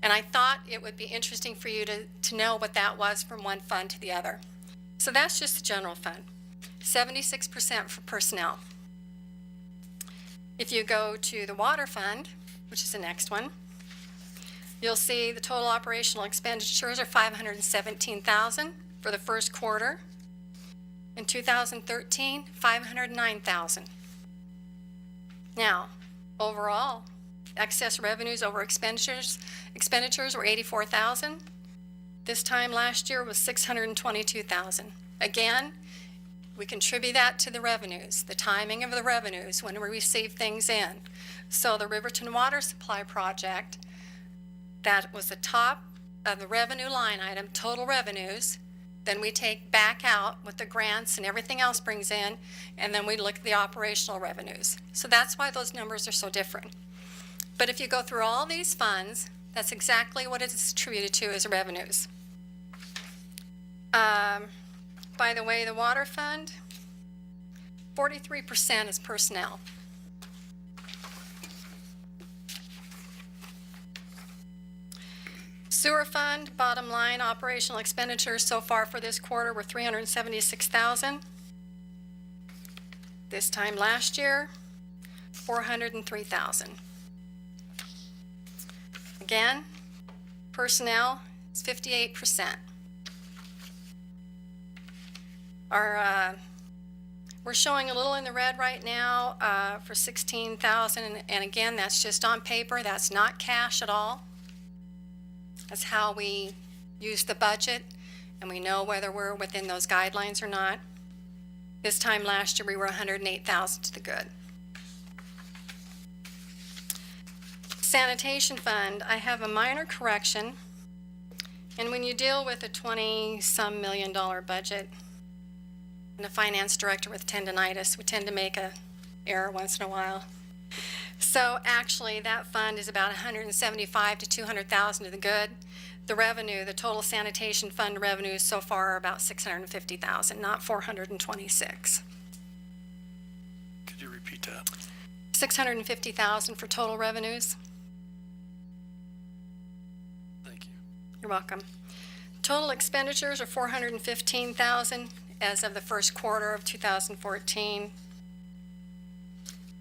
And I thought it would be interesting for you to know what that was from one fund to the other. So that's just the general fund, 76% for personnel. If you go to the water fund, which is the next one, you'll see the total operational expenditures are $517,000 for the first quarter. In 2013, $509,000. Now, overall, excess revenues over expenditures were $84,000. This time last year was $622,000. Again, we contribute that to the revenues, the timing of the revenues when we receive things in. So the Riverton Water Supply Project, that was the top of the revenue line item, total revenues, then we take back out what the grants and everything else brings in, and then we look at the operational revenues. So that's why those numbers are so different. But if you go through all these funds, that's exactly what it's attributed to as revenues. By the way, the water fund, 43% is personnel. Sewer fund, bottom line, operational expenditures so far for this quarter were $376,000. This time last year, $403,000. Again, personnel is 58%. We're showing a little in the red right now for $16,000, and again, that's just on paper. That's not cash at all. That's how we use the budget, and we know whether we're within those guidelines or not. This time last year, we were $108,000 to the good. Sanitation fund, I have a minor correction. And when you deal with a $20-some million budget, and a finance director with tendinitis, we tend to make an error once in a while. So actually, that fund is about $175,000 to $200,000 to the good. The revenue, the total sanitation fund revenues so far are about $650,000, not $426,000. Could you repeat that? $650,000 for total revenues. Thank you. You're welcome. Total expenditures are $415,000 as of the first quarter of 2014.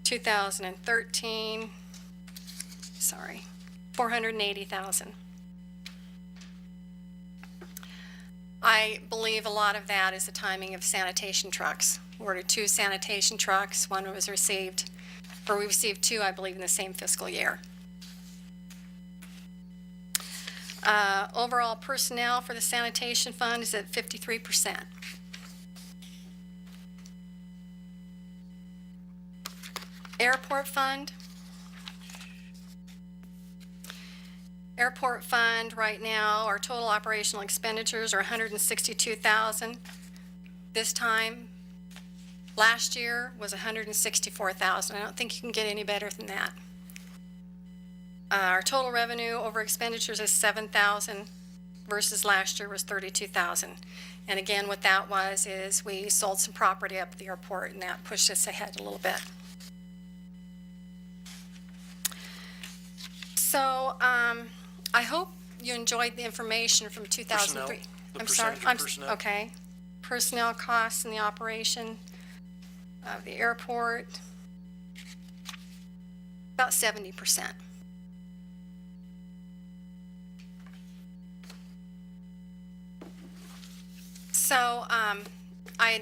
2013, sorry, $480,000. I believe a lot of that is the timing of sanitation trucks. We ordered 2 sanitation trucks. One was received, or we received 2, I believe, in the same fiscal year. Overall personnel for the sanitation fund is at 53%. Airport fund. Airport fund right now, our total operational expenditures are $162,000. This time, last year was $164,000. I don't think you can get any better than that. Our total revenue over expenditures is $7,000 versus last year was $32,000. And again, what that was is we sold some property up at the airport, and that pushed us ahead a little bit. So I hope you enjoyed the information from 2003. Personnel, the I'm sorry. percentage of personnel. Okay. Personnel costs in the operation of the airport, about 70%. So I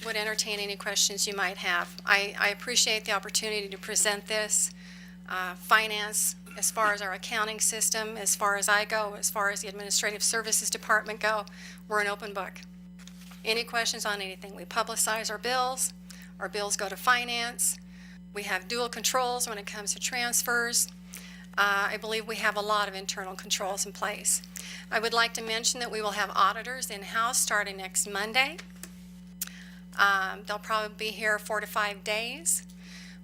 would entertain any questions you might have. I appreciate the opportunity to present this. Finance, as far as our accounting system, as far as I go, as far as the Administrative Services Department go, we're an open book. Any questions on anything? We publicize our bills go to finance, we have dual controls when it comes to transfers. I believe we have a lot of internal controls in place. I would like to mention that we will have auditors in-house starting next Monday. They'll probably be here 4 to 5 days.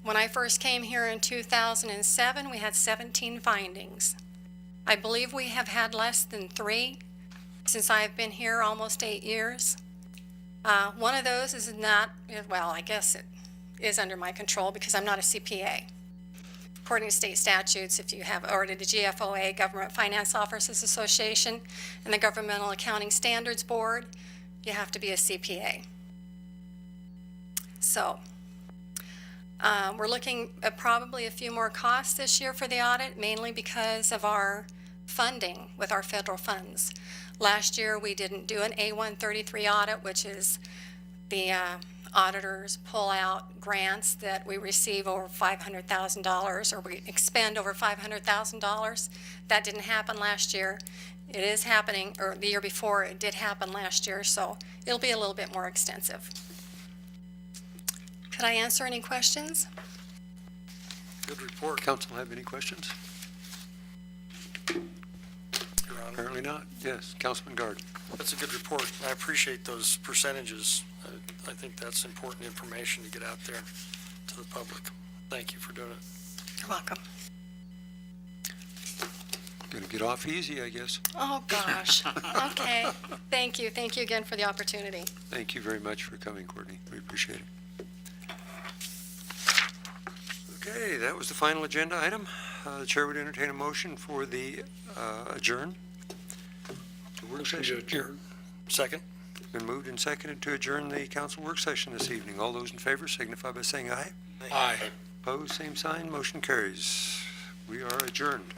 When I first came here in 2007, we had 17 findings. I believe we have had less than 3 since I've been here almost 8 years. One of those is not, well, I guess it is under my control because I'm not a CPA. According to state statutes, if you have, or to the GFOA, Government Finance Officers Association, and the Governmental Accounting Standards Board, you have to be a CPA. So, we're looking at probably a few more costs this year for the audit, mainly because of our funding with our federal funds. Last year, we didn't do an A133 audit, which is the auditors pull out grants that we receive over $500,000 or we expend over $500,000. That didn't happen last year. It is happening, or the year before it did happen last year, so it'll be a little bit more extensive. Could I answer any questions? Good report. Council have any questions? Your Honor. Apparently not. Yes, Councilman Guard. That's a good report. I appreciate those percentages. I think that's important information to get out there to the public. Thank you for doing it. You're welcome. Gonna get off easy, I guess. Oh, gosh. Okay, thank you again for the opportunity. Thank you very much for coming, Courtney. We appreciate it. Okay, that was the final agenda item. The chair would entertain a motion for the adjourn. The work session. Second? Been moved and seconded to adjourn the council work session this evening. All those in favor signify by saying aye. Aye. Opposed, same sign. Motion carries. We are adjourned.